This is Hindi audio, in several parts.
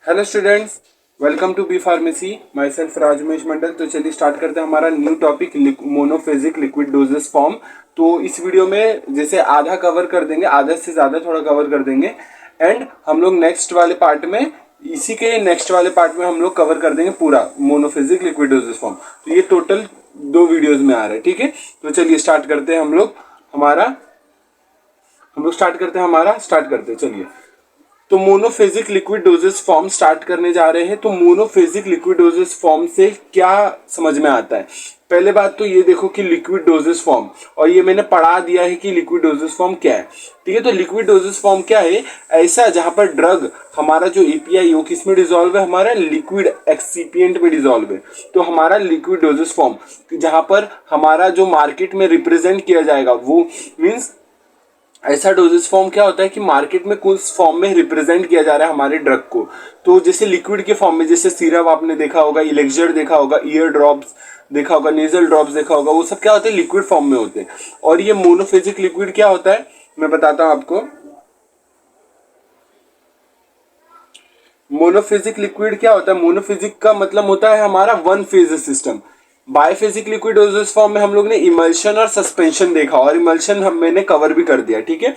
Hello students, welcome to B pharmacy. Myself Rajmesh Mandal. तो चलिए स्टार्ट करते हैं हमारा new topic monophasic liquid doses form. तो इस वीडियो में जैसे आधा कवर कर देंगे, आधा से ज़्यादा थोड़ा कवर कर देंगे एंड हम लोग नेक्स्ट वाले पार्ट में, इसी के नेक्स्ट वाले पार्ट में हम लोग कवर कर देंगे पूरा मोनोफेजिक लिक्विड डोजेस फॉर्म। तो ये टोटल 2 वीडियोज में आ रहा है, ठीक है। तो चलिए स्टार्ट करते हैं स्टार्ट करते हैं चलिए। तो monophasic liquid doses form start करने जा रहे हैं। तो मोनोफेजिक लिक्विड डोजेस फॉर्म से क्या समझ में आता है? पहले बात तो ये देखो कि लिक्विड डोजेस फॉर्म, और ये मैंने पढ़ा दिया है कि लिक्विड डोजेस फॉर्म क्या है, ठीक है। तो लिक्विड डोजेस फॉर्म क्या है? ऐसा जहां पर ड्रग हमारा जो एपीआई हो किस में डिजोल्व है, हमारा लिक्विड एक्सिपिएंट में डिजोल्व है। तो हमारा लिक्विड डोजेस फॉर्म जहां पर हमारा जो मार्केट में रिप्रेजेंट किया जाएगा वो मीन्स ऐसा डोजेस फॉर्म क्या होता है कि मार्केट में कुछ फॉर्म में रिप्रेजेंट किया जा रहा है हमारे ड्रग को। तो जैसे लिक्विड के फॉर्म में, जैसे सिरप आपने देखा होगा, इलेक्जर देखा होगा, ईयर ड्रॉप्स देखा होगा, नेजल ड्रॉप्स देखा होगा, वो सब क्या होते हैं? लिक्विड फॉर्म में होते हैं। और ये मोनोफेजिक लिक्विड क्या होता है मैं बताता हूं आपको। मोनोफेजिक लिक्विड क्या होता है? मोनोफेजिक का मतलब होता है हमारा one phase system. Biphasic liquid doses form में हम लोग ने इमल्शन और सस्पेंशन देखा, और इमल्शन मैंने कवर भी कर दिया, ठीक है।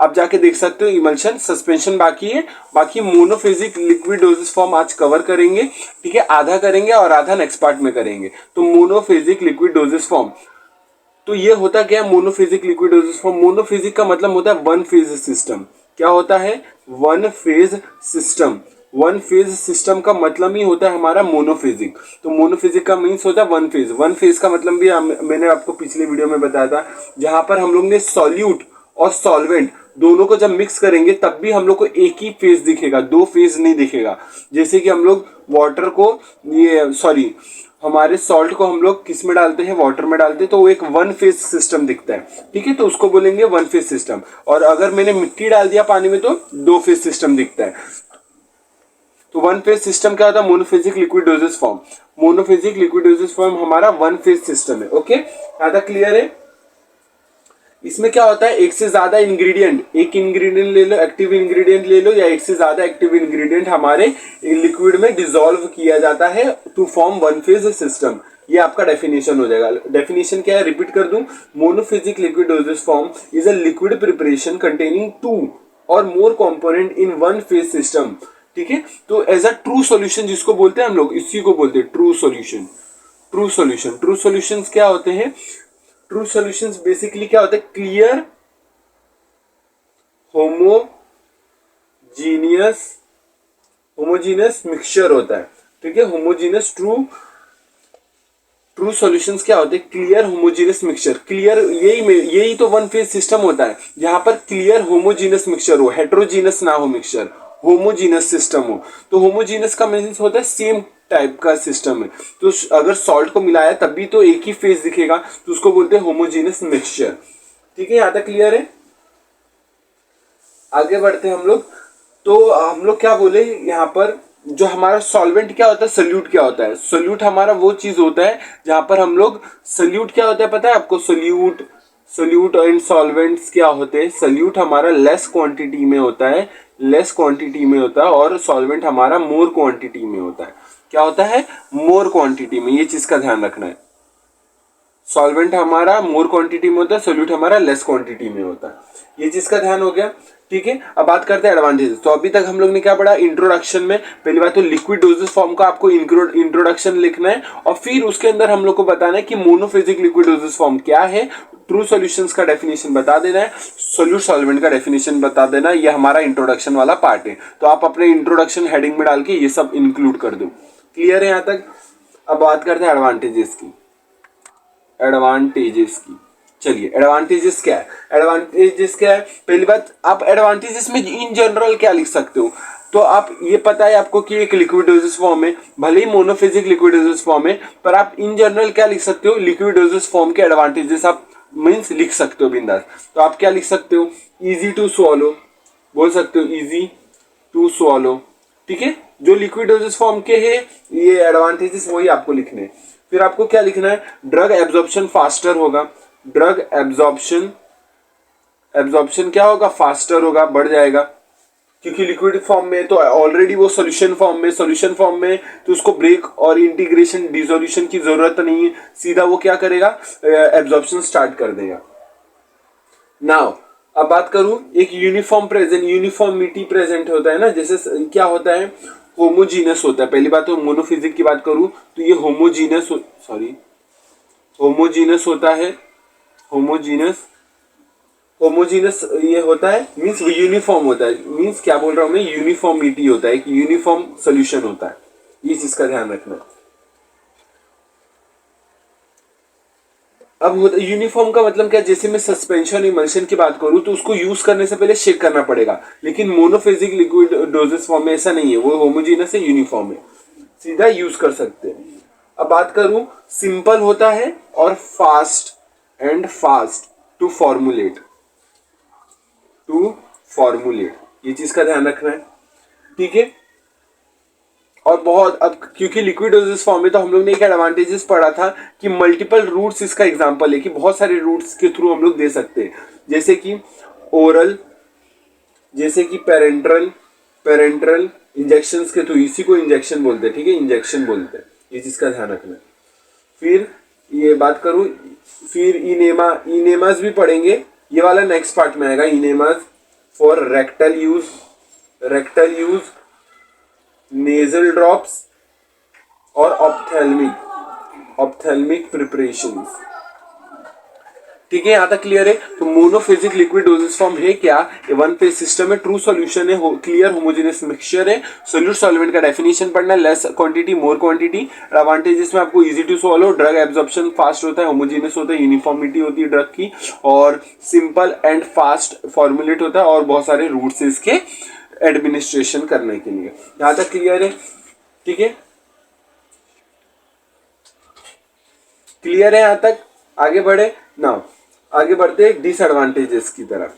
अब जाके देख सकते हो, इमल्शन सस्पेंशन बाकी है। बाकी मोनोफेजिक लिक्विड डोजेस फॉर्म आज कवर करेंगे, ठीक है। आधा करेंगे और आधा नेक्स्ट पार्ट में करेंगे। तो मोनोफेजिक लिक्विड डोजेस फॉर्म, तो ये होता क्या है monophasic liquid doses form? Monophasic का मतलब होता है वन फेज सिस्टम। क्या होता है? One phase system. One phase system का मतलब ही होता है हमारा मोनोफेजिक। तो मोनोफेजिक का मीन्स होता है वन फेज। वन फेज का मतलब भी मैंने आपको पिछले वीडियो में बताया था, जहां पर हम लोग ने सॉल्यूट और सॉल्वेंट दोनों को जब मिक्स करेंगे तब भी हम लोग को एक ही फेज दिखेगा, दो फेज नहीं दिखेगा। जैसे कि हम लोग वाटर को, ये सॉरी, हमारे सॉल्ट को हम लोग किस में डालते हैं? वाटर में डालते हैं, तो वो एक वन फेज सिस्टम दिखता है, ठीक है। तो उसको बोलेंगे वन फेज सिस्टम। और अगर मैंने मिट्टी डाल दिया पानी में तो दो फेज सिस्टम दिखता है। तो वन फेज सिस्टम क्या होता है? Monophasic liquid doses form. Monophasic liquid doses form हमारा वन फेज सिस्टम है, ओके। ज्यादा क्लियर है? इसमें क्या होता है? एक से ज्यादा इंग्रेडिएंट, एक इंग्रेडिएंट ले लो, एक्टिव इंग्रेडिएंट ले लो, या एक से ज्यादा एक्टिव इंग्रेडिएंट हमारे लिक्विड में डिसॉल्व किया जाता है to form one phase system. ये आपका डेफिनेशन हो जाएगा। डेफिनेशन क्या है? रिपीट कर दूं, monophasic liquid doses form is a liquid preparation containing two और more component in one phase system, ठीक है। तो एज अ ट्रू सॉल्यूशन जिसको बोलते हैं हम लोग, इसी को बोलते हैं true solution. True solution, true solutions क्या होते हैं? ट्रू सॉल्यूशंस बेसिकली क्या होता है? क्लियर होमोजीनियस मिक्सचर होता है, ठीक है। होमोजीनियस ट्रू सॉल्यूशंस क्या होते हैं? Clear homogeneous mixture. क्लियर, यही तो वन फेज सिस्टम होता है, जहां पर क्लियर होमोजीनियस मिक्सचर हो, हेट्रोजीनियस ना हो मिक्सचर, होमोजीनियस सिस्टम हो। तो होमोजीनियस का मीनिंग होता है सेम टाइप का सिस्टम है। तो अगर सॉल्ट को मिलाया तब भी तो एक ही फेज दिखेगा, तो उसको बोलते हैं होमोजीनियस मिक्सचर, ठीक है। यहां तक क्लियर है? आगे बढ़ते हैं हम लोग। तो हम लोग क्या बोले यहाँ पर, जो हमारा सॉल्वेंट क्या होता है, सोल्यूट क्या होता है? सोल्यूट हमारा वो चीज होता है जहां पर हम लोग, सोल्यूट क्या होता है पता है आपको? सोल्यूट एंड सॉल्वेंट्स क्या होते हैं? सोल्यूट हमारा लेस क्वांटिटी में होता है, और सॉल्वेंट हमारा मोर क्वांटिटी में होता है। क्या होता है? मोर क्वांटिटी में। ये चीज का ध्यान रखना है। सॉल्वेंट हमारा मोर क्वांटिटी में होता है, सोल्यूट हमारा लेस क्वांटिटी में होता है। ये चीज का ध्यान हो गया, ठीक है। अब बात करते हैं एडवांटेजेस। तो अभी तक हम लोग ने क्या पढ़ा? इंट्रोडक्शन में पहली बात तो लिक्विड डोजेस फॉर्म का आपको इंट्रोडक्शन लिखना है, और फिर उसके अंदर हम लोग को बताना है कि मोनोफेजिक लिक्विड डोजेस फॉर्म क्या है, ट्रू सॉल्यूशंस का डेफिनेशन बता देना है, सोल्यूट सॉल्वेंट का डेफिनेशन बता देना है। ये हमारा इंट्रोडक्शन वाला पार्ट है। तो आप अपने इंट्रोडक्शन हेडिंग में डाल के ये सब इंक्लूड कर दो। क्लियर है यहां तक? अब बात करते हैं एडवांटेजेस की। चलिए एडवांटेजेस क्या है? पहली बात, आप एडवांटेजेस में इन जनरल क्या लिख सकते हो? तो आप ये पता है आपको कि एक लिक्विड डोजेस फॉर्म है, भले ही मोनोफेजिक लिक्विड डोजेस फॉर्म है, पर आप इन जनरल क्या लिख सकते हो? लिक्विड डोजेस फॉर्म के एडवांटेजेस आप मीन्स लिख सकते हो बिंदास। तो आप क्या लिख सकते हो? इजी टू स्वॉलो बोल सकते हो, इजी टू स्वॉलो, ठीक है। जो लिक्विड डोजेस फॉर्म के है ये एडवांटेजेस वही आपको लिखने हैं। फिर आपको क्या लिखना है? ड्रग एब्जॉर्प्शन फास्टर होगा। ड्रग एब्जॉर्प्शन क्या होगा? फास्टर होगा, बढ़ जाएगा, क्योंकि लिक्विड फॉर्म में तो ऑलरेडी वो सॉल्यूशन फॉर्म में तो उसको ब्रेक और इंटीग्रेशन डिसोल्यूशन की जरूरत नहीं है, सीधा वो क्या करेगा, एब्जॉर्प्शन स्टार्ट कर देगा। नाउ अब बात करूं, एक यूनिफॉर्मिटी प्रेजेंट होता है ना, जैसे क्या होता है, होमोजीनस होता है। पहली बात तो मोनोफिजिक की बात करूं तो ये होमोजीनस होता है, होमोजीनस ये होता है, मीन्स यूनिफॉर्म होता है, मीन्स क्या बोल रहा हूं मैं, यूनिफॉर्मिटी होता है, एक यूनिफॉर्म सोल्यूशन होता है, ये चीज का ध्यान रखना। अब यूनिफॉर्म का मतलब क्या, जैसे मैं सस्पेंशन इमल्शन की बात करूं तो उसको यूज करने से पहले शेक करना पड़ेगा, लेकिन मोनोफेजिक लिक्विड डोजेस फॉर्म में ऐसा नहीं है, वो होमोजीनस है, यूनिफॉर्म है, सीधा यूज कर सकते हैं। अब बात करूं, सिंपल होता है और फास्ट टू फॉर्मुलेट, ये चीज का ध्यान रखना है, ठीक है। और बहुत, अब क्योंकि लिक्विड डोजेस फॉर्म में तो हम लोग ने एक एडवांटेजेस पढ़ा था कि मल्टीपल रूट्स इसका एग्जांपल है, कि बहुत सारे रूट्स के थ्रू हम लोग दे सकते हैं, जैसे कि ओरल, जैसे कि पेरेंट्रल इंजेक्शंस के थ्रू, इसी को इंजेक्शन बोलते हैं, ठीक है, इंजेक्शन बोलते हैं, ये चीज का ध्यान रखना है। फिर ये बात करूं, फिर इनेमास भी पढ़ेंगे, ये वाला नेक्स्ट पार्ट में आएगा, enemas for rectal use, nasal drops और ऑप्थेल्मिक प्रिपरेशंस, ठीक है, यहां तक क्लियर है। तो मोनोफेजिक लिक्विड डोजेस फॉर्म है क्या, ये वन फेज सिस्टम है, ट्रू सॉल्यूशन है, क्लियर होमोजेनियस मिक्सचर है, सोल्यूट सॉल्वेंट का डेफिनेशन पढ़ना, less quantity more quantity, advantages में आपको easy to solve, drug absorption fast होता है, होमोजेनियस होता है, यूनिफॉर्मिटी होती है ड्रग की, और सिंपल एंड फास्ट फॉर्मुलेट होता है, और बहुत सारे रूट्स है इसके एडमिनिस्ट्रेशन करने के लिए। यहां तक क्लियर है, ठीक है, क्लियर है यहां तक, आगे बढ़े ना, आगे बढ़ते हैं डिसएडवांटेजेस की तरफ,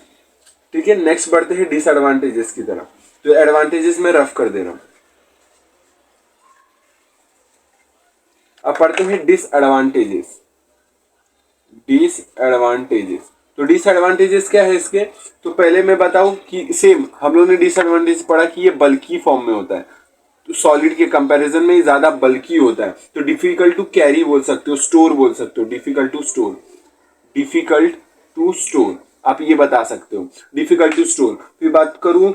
ठीक है, नेक्स्ट बढ़ते हैं डिसएडवांटेजेस की तरफ। तो एडवांटेजेस में रफ कर दे रहा हूं, अब पढ़ते हैं डिसएडवांटेजेस। तो डिसएडवांटेजेस क्या है इसके, तो पहले मैं बताऊं कि सेम हम लोगों ने डिसएडवांटेज पढ़ा कि ये बल्की फॉर्म में होता है, तो सॉलिड के कंपैरिजन में ज्यादा बल्की होता है, तो डिफिकल्ट टू कैरी बोल सकते हो, स्टोर बोल सकते हो, डिफिकल्ट टू स्टोर आप ये बता सकते हो, डिफिकल्ट टू स्टोर। फिर बात करूं,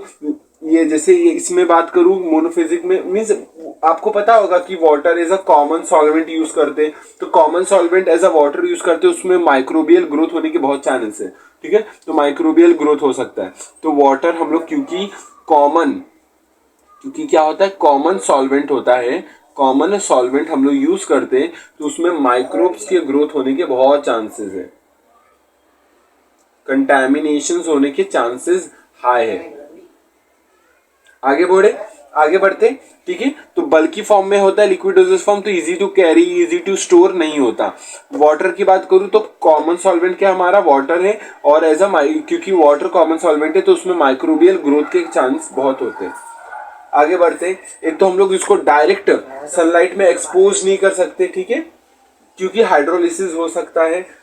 ये जैसे ये इसमें बात करूं मोनोफिजिक में, मीन्स आपको पता होगा कि water as a common solvent use करते हैं, तो common solvent as a water use करते हैं, उसमें माइक्रोबियल ग्रोथ होने के बहुत चांसेस है, ठीक है, तो माइक्रोबियल ग्रोथ हो सकता है। तो वाटर हम लोग क्योंकि क्या होता है, कॉमन सॉल्वेंट होता है, कॉमन सॉल्वेंट हम लोग यूज करते हैं, तो उसमें माइक्रोब्स के ग्रोथ होने के बहुत चांसेस है, कंटैमिनेशन होने के चांसेस हाई है। आगे बढ़ते, ठीक है, तो बल्की फॉर्म में होता है लिक्विड डोजेस फॉर्म, तो easy to carry, easy to store नहीं होता। वाटर की बात करूं तो कॉमन सॉल्वेंट क्या हमारा वाटर है, और एज अ क्योंकि वाटर कॉमन सॉल्वेंट है तो उसमें माइक्रोबियल ग्रोथ के चांस बहुत होते हैं। आगे बढ़ते, एक तो हम लोग इसको डायरेक्ट सनलाइट में एक्सपोज नहीं कर सकते, ठीक है, क्योंकि हाइड्रोलिसिस हो सकता है।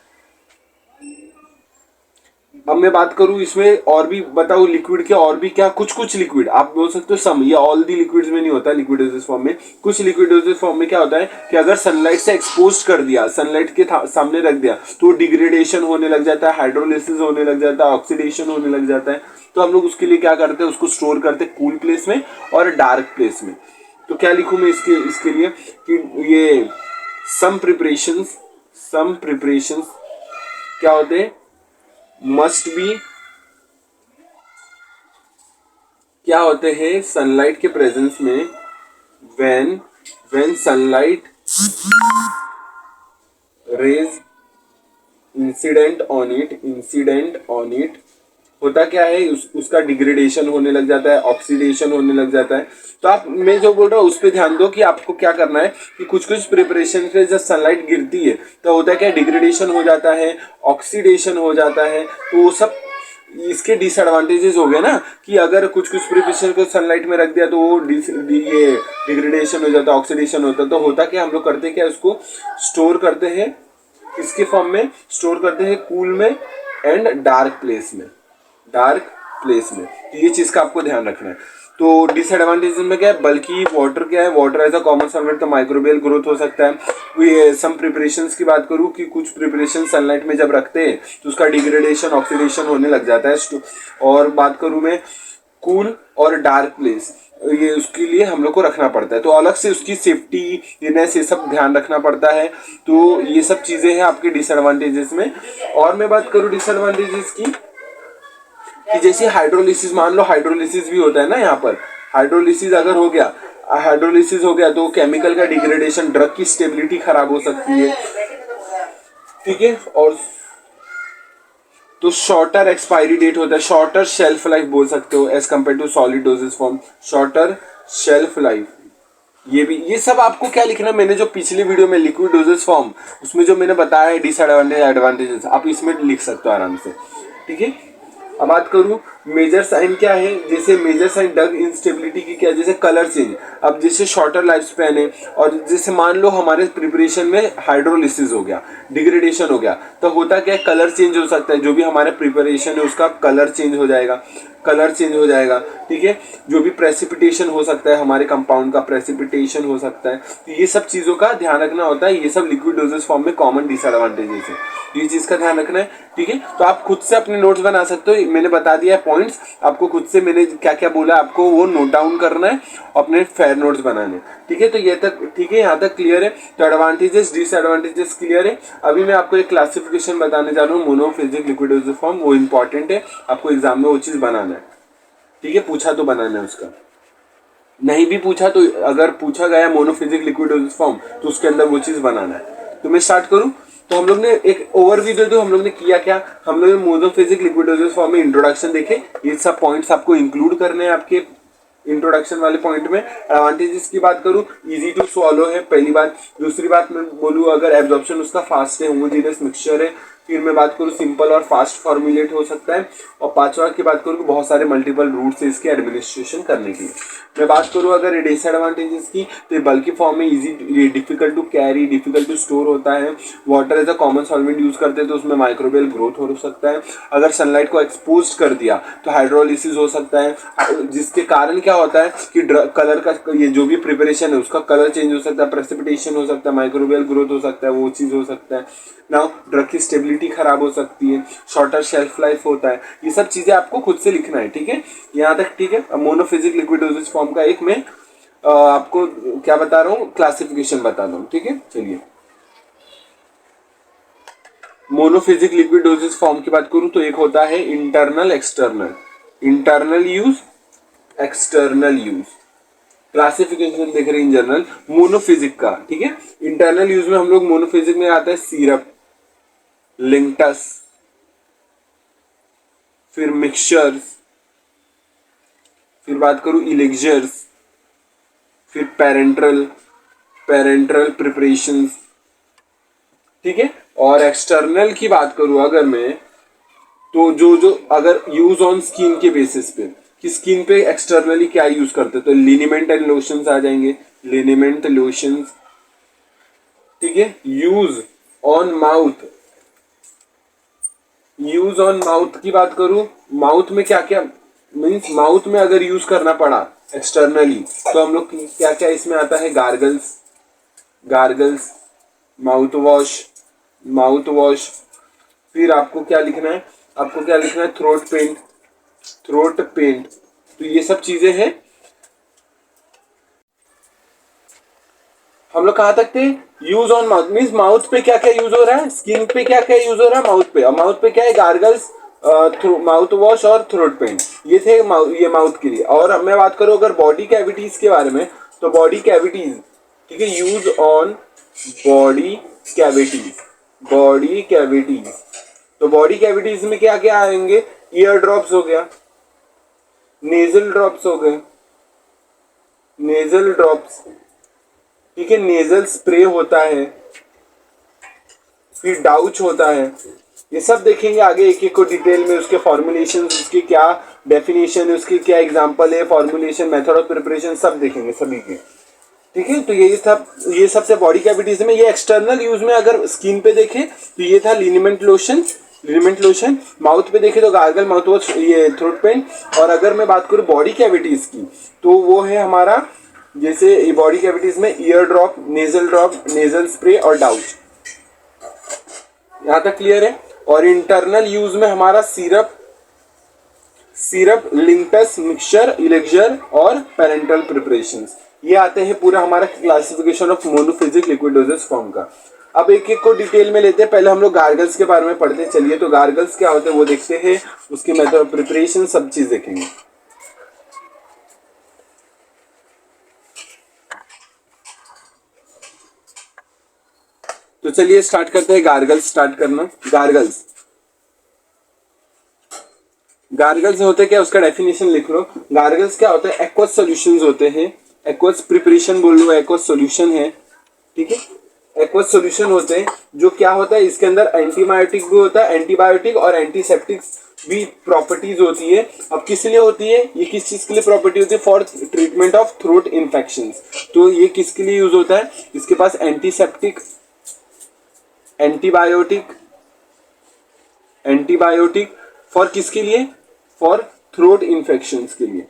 अब मैं बात करूं इसमें और भी बताऊं लिक्विड के, और भी क्या, कुछ लिक्विड आप बोल सकते हो सम, ये ऑल दी लिक्विड्स में नहीं होता लिक्विड डोजेस फॉर्म में, कुछ लिक्विड डोजेस फॉर्म में क्या होता है कि अगर सनलाइट से एक्सपोज कर दिया, सनलाइट के सामने रख दिया, तो डिग्रेडेशन होने लग जाता है, हाइड्रोलिसिस होने लग जाता है, ऑक्सीडेशन होने लग जाता है, तो हम लोग उसके लिए क्या करते हैं, उसको स्टोर करते हैं कूल प्लेस में और डार्क प्लेस में। तो क्या लिखूं मैं इसके लिए कि ये सम प्रिपरेशंस क्या होते हैं, मस्ट बी, क्या होते हैं, सनलाइट के प्रेजेंस में, when sunlight raise incident on it होता क्या है, उसका डिग्रेडेशन होने लग जाता है, ऑक्सीडेशन होने लग जाता है। तो आप, मैं जो बोल रहा हूँ उस पर ध्यान दो कि आपको क्या करना है कि कुछ प्रिपरेशन पे जब सनलाइट गिरती है तो होता है क्या, डिग्रेडेशन हो जाता है, ऑक्सीडेशन हो जाता है, तो वो सब इसके डिसएडवांटेजेस हो गए ना, कि अगर कुछ प्रिपरेशन को सनलाइट में रख दिया तो वो ये डिग्रेडेशन हो जाता है, ऑक्सीडेशन होता है। तो होता क्या, हम लोग करते क्या, उसको स्टोर करते हैं, किसके फॉर्म में स्टोर करते हैं, कूल में एंड डार्क प्लेस में, डार्क प्लेस में। तो ये चीज़ का आपको ध्यान रखना है। तो डिसएडवांटेजेस में क्या है, बल्कि वाटर क्या है, water as a common solvent तो माइक्रोबियल ग्रोथ हो सकता है। ये सम प्रिपरेशंस की बात करूँ कि कुछ प्रिपरेशन सनलाइट में जब रखते हैं तो उसका डिग्रेडेशन ऑक्सीडेशन होने लग जाता है। और बात करूँ मैं कूल और डार्क प्लेस, ये उसके लिए हम लोग को रखना पड़ता है, तो अलग से उसकी सेफ्टी ये सब ध्यान रखना पड़ता है। तो ये सब चीज़ें हैं आपके डिसएडवांटेजेस में। और मैं बात करूँ डिसएडवांटेजेस की, कि जैसे हाइड्रोलिसिस, मान लो हाइड्रोलिसिस भी होता है ना, यहाँ पर हाइड्रोलिसिस अगर हो गया, हाइड्रोलिसिस हो गया तो केमिकल का डिग्रेडेशन, ड्रग की स्टेबिलिटी खराब हो सकती है, ठीक है। और तो शॉर्टर एक्सपायरी डेट होता है, शॉर्टर शेल्फ लाइफ बोल सकते हो as compare to solid dosage form, shorter shelf life. ये भी, ये सब आपको क्या लिखना है, मैंने जो पिछली वीडियो में लिक्विड डोजेस फॉर्म उसमें जो मैंने बताया है डिसएडवांटेज एडवांटेजेस, आप इसमें लिख सकते हो आराम से, ठीक है। अब बात करूं मेजर साइन क्या है, जैसे मेजर साइन ड्रग इंस्टेबिलिटी की क्या, जैसे कलर चेंज। अब जैसे शॉर्टर लाइफ स्पैन है, और जैसे मान लो हमारे प्रिपरेशन में हाइड्रोलिसिस हो गया, डिग्रेडेशन हो गया, तो होता क्या है, कलर चेंज हो सकता है, जो भी हमारे प्रिपरेशन है उसका कलर चेंज हो जाएगा, कलर चेंज हो जाएगा, ठीक है। जो भी प्रेसिपिटेशन हो सकता है, हमारे कंपाउंड का प्रेसिपिटेशन हो सकता है, तो ये सब चीज़ों का ध्यान रखना होता है। ये सब लिक्विड डोजेस फॉर्म में कॉमन डिसएडवांटेजेस है, ये चीज़ का ध्यान रखना है, ठीक है। तो आप खुद से अपने नोट्स बना सकते हो, मैंने बता दिया है पॉइंट्स आपको, खुद से मैंने क्या क्या बोला आपको वो नोट डाउन करना है, अपने फेयर नोट्स बनाने, ठीक है। तो ये तक ठीक है, यहाँ तक क्लियर है। तो एडवांटेजेस डिसएडवांटेजेस क्लियर है। अभी मैं आपको एक क्लासिफिकेशन बताने जा रहा हूँ, मोनोफेजिक लिक्विड डोजेस फॉर्म, वो इंपॉर्टेंट है, आपको एग्जाम में वो चीज़ बनाना है, ठीक है। पूछा तो बनाना है उसका, नहीं भी पूछा तो अगर पूछा गया मोनोफिजिक लिक्विड डोजेस फॉर्म तो उसके अंदर वो चीज़ बनाना है। तो मैं स्टार्ट करूँ, तो हम लोग ने एक ओवरव्यू दे दो, हम लोग ने किया क्या, हम लोग ने मोनोफिजिक लिक्विड डोजेस फॉर्म में इंट्रोडक्शन देखे, ये सब पॉइंट्स आपको इंक्लूड करने हैं आपके इंट्रोडक्शन वाले पॉइंट में। एडवांटेजेस की बात करूं, इजी टू सॉलो है पहली बात, दूसरी बात मैं बोलूँ अगर एब्जॉर्प्शन उसका फास्ट है, होमोजेनियस मिक्सचर है, फिर मैं बात करूँ सिंपल और फास्ट फॉर्मुलेट हो सकता है, और पांचवा की बात करूँ बहुत सारे मल्टीपल रूट्स है इसके एडमिनिस्ट्रेशन करने के लिए। मैं बात करूँ अगर डिसएडवांटेजेस की, तो बल्कि फॉर्म में easy difficult to carry, difficult to store होता है, water as a common solvent use करते हैं तो उसमें माइक्रोबियल ग्रोथ हो सकता है, अगर सनलाइट को एक्सपोज कर दिया तो हाइड्रोलिसिस हो सकता है, जिसके कारण क्या होता है कि कलर का ये जो भी प्रिपरेशन है उसका कलर चेंज हो सकता है, प्रेसिपिटेशन हो सकता है, माइक्रोबियल ग्रोथ हो सकता है, वो चीज़ हो सकता है ना, ड्रग की स्टेबिलिटी खराब हो सकती है, शॉर्टर शेल्फ लाइफ होता है, ये सब चीज़ें आपको खुद से लिखना है, ठीक है, यहाँ तक ठीक है। मोनोफिजिक लिक्विड डोजेज फॉर्म का एक मैं आपको क्या बता रहा हूँ, क्लासिफिकेशन बता रहा हूँ, ठीक है। चलिए, मोनोफिजिक लिक्विड डोजेज फॉर्म की बात करूँ तो एक होता है internal external, internal use external use, classification देख रहे हैं इन जनरल मोनोफिजिक का, ठीक है। इंटरनल यूज में हम लोग मोनोफिजिक में आता है सिरप, लिंटस, फिर मिक्सचर्स, फिर बात करूं इलेक्जर्स, फिर पेरेंट्रल प्रिपरेशंस, ठीक है। और एक्सटर्नल की बात करूं अगर मैं, तो जो अगर यूज ऑन स्किन के बेसिस पे, कि स्किन पे एक्सटर्नली क्या यूज करते, तो लिनिमेंट एंड लोशंस आ जाएंगे, लिनिमेंट लोशंस, ठीक है। Use on mouth, use on mouth की बात करूं, माउथ में क्या क्या मीन्स माउथ में अगर यूज करना पड़ा एक्सटर्नली तो हम लोग क्या क्या इसमें आता है, गार्गल्स, माउथ वॉश, फिर आपको क्या लिखना है, थ्रोट पेंट, तो ये सब चीजें हैं। हम लोग कहाँ तक थे, use on mouth means mouth पे क्या क्या यूज हो रहा है, स्किन पे क्या क्या यूज हो रहा है, माउथ पे, और माउथ पे क्या है, गार्गल्स, माउथ वॉश और थ्रोट पेंट, ये थे ये माउथ के लिए। और अब मैं बात करूं अगर बॉडी कैविटीज के बारे में, तो बॉडी कैविटीज, ठीक है, यूज ऑन बॉडी कैविटीज, तो बॉडी कैविटीज में क्या क्या आएंगे, ईयर ड्रॉप्स हो गया, नेजल ड्रॉप्स, ठीक है, नेजल स्प्रे होता है, फिर डाउच होता है, ये सब देखेंगे आगे एक एक को डिटेल में, उसके फॉर्मुलेशन, उसकी क्या डेफिनेशन है, उसकी क्या एग्जांपल है, फॉर्मुलेशन, मेथड ऑफ प्रिपरेशन सब देखेंगे सभी के, ठीक है। तो ये सबसे बॉडी कैविटीज में, ये एक्सटर्नल यूज में अगर स्किन पे देखें तो ये था लिनिमेंट लोशन, लिनीमेंट लोशन। माउथ पे देखे तो गार्गल, माउथ वॉश, ये थ्रोट पेन। और अगर मैं बात करूँ बॉडी कैविटीज की तो वो है हमारा, जैसे बॉडी कैविटीज में ईयर ड्रॉप, नेजल स्प्रे और डाउच। यहाँ तक क्लियर है। और इंटरनल यूज में हमारा सिरप लिंटस मिक्सचर इलेक्जर और पेरेंटल प्रिपरेशंस, ये आते हैं पूरा हमारा classification of monophasic liquid doses form का। अब एक एक को डिटेल में लेते हैं। पहले हम लोग गार्गल्स के बारे में पढ़ते चलिए। तो गार्गल्स क्या होते हैं वो देखते हैं, उसकी मेथड ऑफ प्रिपरेशन सब चीज देखेंगे। तो चलिए स्टार्ट करते हैं। गार्गल्स स्टार्ट करना। गार्गल्स होते क्या, उसका डेफिनेशन लिख लो। गार्गल्स क्या होता है, एक्वस सॉल्यूशंस होते हैं। एक्वस प्रिपरेशन बोल लो, एक्वस सॉल्यूशन है, ठीक है। एक्वस सॉल्यूशन होते हैं जो क्या होता है, इसके अंदर एंटीबायोटिक भी होता है, एंटीबायोटिक और एंटीसेप्टिक भी प्रॉपर्टीज होती है। अब किस लिए होती है, ये किस चीज के लिए प्रॉपर्टी होती है, for treatment of throat infections. तो ये किसके लिए यूज होता है, इसके पास एंटीसेप्टिक, एंटीबायोटिक फॉर किसके लिए, फॉर थ्रोट इन्फेक्शंस के लिए।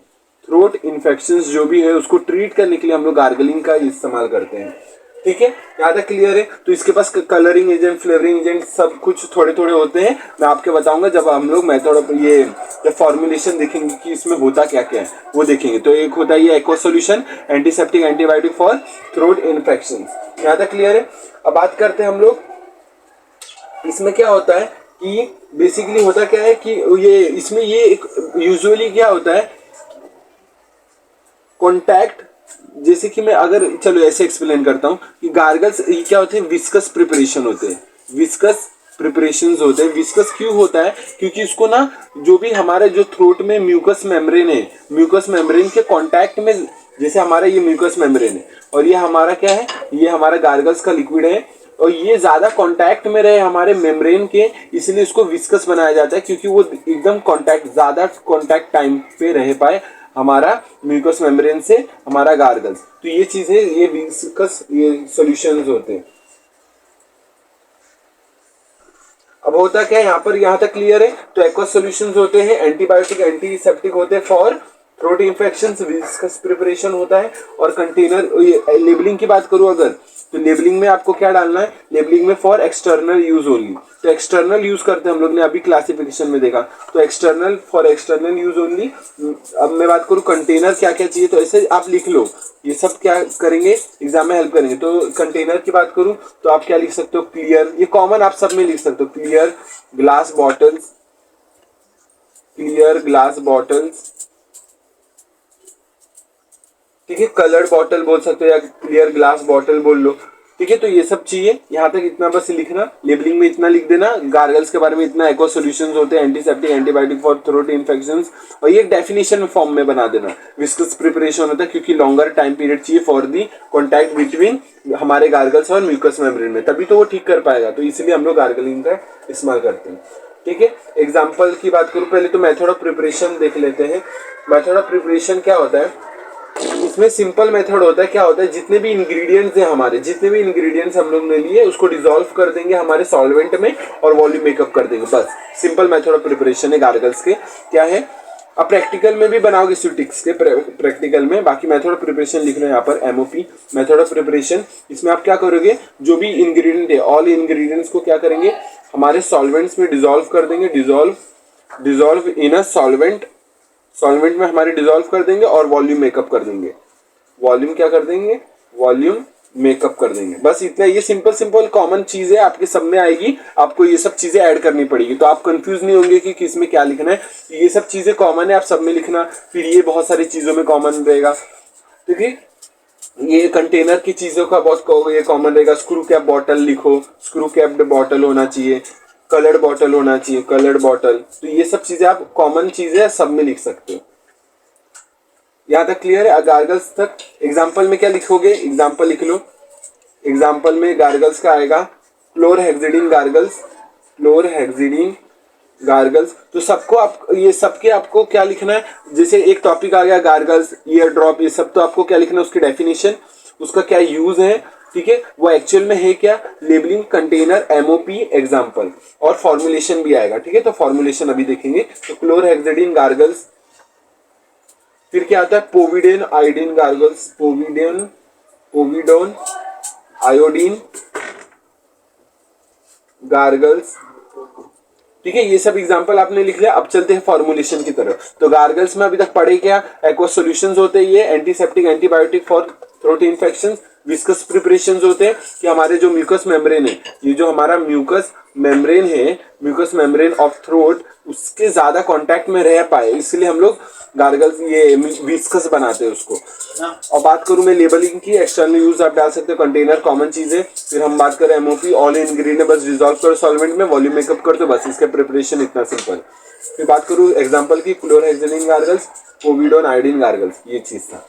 थ्रोट इन्फेक्शंस जो भी है उसको ट्रीट करने के लिए हम लोग गार्गलिंग का इस्तेमाल करते हैं, ठीक है। यहाँ तक क्लियर है। तो इसके पास कलरिंग एजेंट, फ्लेवरिंग एजेंट सब कुछ थोड़े थोड़े होते हैं। मैं आपके बताऊंगा जब हम लोग मेथड ऑफ ये जब फॉर्मुलेशन देखेंगे कि इसमें होता क्या क्या है वो देखेंगे। तो एक होता है ये aqua solution, antiseptic, antibiotic for throat infection. यहाँ तक क्लियर है। अब बात करते हैं हम लोग, इसमें क्या होता है कि बेसिकली होता क्या है कि ये इसमें ये एक यूजुअली क्या होता है, कॉन्टैक्ट, जैसे कि मैं अगर चलो ऐसे एक्सप्लेन करता हूँ कि गार्गल्स क्या होते हैं, विस्कस प्रिपरेशन होते हैं, विस्कस प्रिपरेशंस होते हैं। विस्कस क्यों होता है, क्योंकि उसको ना जो भी हमारे जो थ्रोट में म्यूकस मेम्ब्रेन है, म्यूकस मेम्ब्रेन के कांटेक्ट में, जैसे हमारा ये म्यूकस मेम्ब्रेन है और ये हमारा क्या है, ये हमारा गार्गल्स का लिक्विड है और ये ज्यादा कांटेक्ट में रहे हमारे मेम्ब्रेन के, इसलिए इसको विस्कस बनाया जाता है, क्योंकि वो एकदम ज्यादा कांटेक्ट टाइम पे रह पाए हमारा म्यूकस मेम्ब्रेन से हमारा गार्गल्स। तो ये चीजें, ये विस्कस ये सॉल्यूशंस होते हैं। अब होता क्या है यहाँ पर, यहाँ तक क्लियर है। तो एक्वस सॉल्यूशंस होते हैं, एंटीबायोटिक, एंटीसेप्टिक होते हैं for throat infections, viscous preparation होता है। और कंटेनर, लेबलिंग की बात करूं अगर, तो लेबलिंग में आपको क्या डालना है, लेबलिंग में फॉर एक्सटर्नल यूज ओनली। तो एक्सटर्नल यूज करते हैं हम लोग ने अभी क्लासिफिकेशन में देखा, तो external, for external use only. अब मैं बात करूं कंटेनर क्या क्या चाहिए, तो ऐसे आप लिख लो, ये सब क्या करेंगे एग्जाम में हेल्प करेंगे। तो कंटेनर की बात करूं तो आप क्या लिख सकते हो, क्लियर, ये कॉमन आप सब में लिख सकते हो, clear glass bottles, clear glass bottles, ठीक है। कलर्ड बॉटल बोल सकते हो या क्लियर ग्लास बॉटल बोल लो, ठीक है। तो ये सब चाहिए, यहाँ तक इतना बस लिखना, लेबलिंग में इतना लिख देना, गार्गल्स के बारे में इतना, एक्वा सॉल्यूशंस होते हैं, antiseptic, antibiotic for throat infections, और ये डेफिनेशन फॉर्म में बना देना। विस्कस प्रिपरेशन होता है क्योंकि लॉन्गर टाइम पीरियड चाहिए फॉर दी कॉन्टैक्ट बिटवीन हमारे गार्गल्स और म्यूकस मेम्ब्रेन में, तभी तो वो ठीक कर पाएगा। तो इसलिए हम लोग गार्गलिंग का इस्तेमाल करते हैं, ठीक है। एग्जाम्पल की बात करूँ, पहले तो मेथड ऑफ प्रिपरेशन देख लेते हैं। मेथड ऑफ प्रिपरेशन क्या होता है, इसमें सिंपल मेथड होता है। क्या होता है, जितने भी इंग्रेडिएंट्स हैं हमारे, जितने भी इंग्रेडिएंट्स हम लोग ने लिए उसको डिसॉल्व कर देंगे हमारे सॉल्वेंट में और वॉल्यूम मेकअप कर देंगे, बस सिंपल मेथड ऑफ प्रिपरेशन है गार्गल्स के। क्या है, अब प्रैक्टिकल में भी बनाओगे स्यूटिक्स के प्रैक्टिकल में, बाकी मेथड ऑफ प्रिपरेशन लिख लो यहाँ पर, एमओपी मेथड ऑफ प्रिपरेशन। इसमें आप क्या करोगे, जो भी इंग्रेडिएंट है ऑल इंग्रेडिएंट्स को क्या करेंगे, हमारे सॉल्वेंट्स में डिसॉल्व कर देंगे, dissolve in a solvent, solvent में हमारे डिसॉल्व कर देंगे और वॉल्यूम मेकअप कर देंगे, वॉल्यूम क्या कर देंगे, वॉल्यूम मेकअप कर देंगे, बस इतना। ये सिंपल कॉमन चीज है, आपके सब में आएगी, आपको ये सब चीजें ऐड करनी पड़ेगी, तो आप कंफ्यूज नहीं होंगे कि किस में क्या लिखना है। ये सब चीजें कॉमन है, आप सब में लिखना, फिर ये बहुत सारी चीजों में कॉमन रहेगा, ठीक है। ये कंटेनर की चीजों का बहुत ये कॉमन रहेगा, स्क्रू कैप बॉटल लिखो, स्क्रू कैप्ड बॉटल होना चाहिए, कलर्ड बॉटल होना चाहिए, कलर्ड बॉटल। तो ये सब चीजें आप कॉमन चीजें सब में लिख सकते हो। यहाँ तक क्लियर है, गार्गल्स तक। एग्जाम्पल में क्या लिखोगे, एग्जाम्पल लिख लो। एग्जाम्पल में गार्गल्स का आएगा क्लोरहेक्सिडिन गार्गल्स, क्लोरहेक्सिडिन गार्गल्स। तो सबको आप ये सबके आपको क्या लिखना है, जैसे एक टॉपिक आ गया गार्गल्स, ईयर ड्रॉप, ये सब तो आपको क्या लिखना है, उसकी डेफिनेशन, उसका क्या यूज है, ठीक है, वो एक्चुअल में है क्या, लेबलिंग, कंटेनर, एमओपी, एग्जाम्पल, और फॉर्मुलेशन भी आएगा। ठीक है, तो फॉर्मुलेशन अभी देखेंगे। तो क्लोरहेक्सिडिन गार्गल्स, फिर क्या आता है, povidone iodine gargles, povidone iodine gargles. ठीक है, ये सब एग्जांपल आपने लिख लिया। अब चलते हैं फॉर्मुलेशन की तरफ। तो गार्गल्स में अभी तक पढ़े क्या, एक्वस सॉल्यूशंस होते हैं, ये antiseptic antibiotic for throat infection. Viscous preparations होते हैं कि हमारे जो म्यूकस मेम्ब्रेन है, ये जो हमारा म्यूकस मेम्ब्रेन है, म्यूकस मेम्ब्रेन ऑफ थ्रोट, उसके ज्यादा कांटेक्ट में रह पाए, इसलिए हम लोग गार्गल्स ये विस्कस बनाते हैं उसको। और बात करूं मैं लेबलिंग की, एक्सटर्नल यूज आप डाल सकते हो, कंटेनर कॉमन चीज है। फिर हम बात करें एमओपी, ऑल इंग्रेडिएंट बस डिसॉल्व करो सॉल्वेंट में, वॉल्यूम मेकअप कर दो, बस इसका प्रिपरेशन इतना सिंपल। फिर बात करूं एग्जांपल की, chlorhexidine gargles, povidone iodine gargles, ये चीज था।